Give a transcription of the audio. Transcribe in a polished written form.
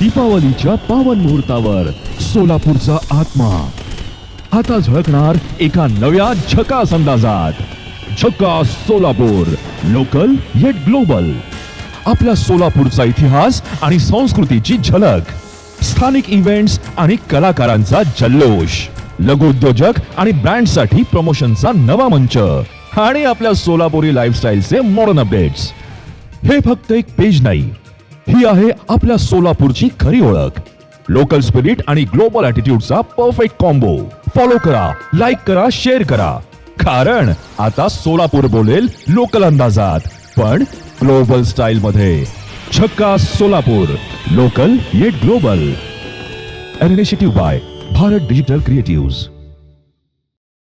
दीपावलीच्या पावन मुहूर्तावर सोलापूरचा आत्मा आता झळकणार एका नव्या झकास अंदाजात. झकास सोलापूर, लोकल येट ग्लोबल. आपल्या सोलापूरचा इतिहास आणि संस्कृतीची झलक, स्थानिक इव्हेंट्स आणि कलाकारांचा जल्लोष, लघुउद्योजक आणि ब्रँडसाठी प्रमोशनचा नवा मंच आणि आपल्या सोलापुरी लाईफस्टाईलचे मॉडर्न अपडेट्स. हे फक्त एक पेज नाही, ही आहे आपल्या सोलापूरची खरी ओळख. लोकल स्पिरिट आणि ग्लोबल ॲटिट्यूडचा परफेक्ट कॉम्बो. फॉलो करा, लाईक करा, शेअर करा, कारण आता सोलापूर बोलेल लोकल अंदाजात पण ग्लोबल स्टाईल मध्ये. झकास Solapur, local eight global. An initiative by Bharat Digital Creatives.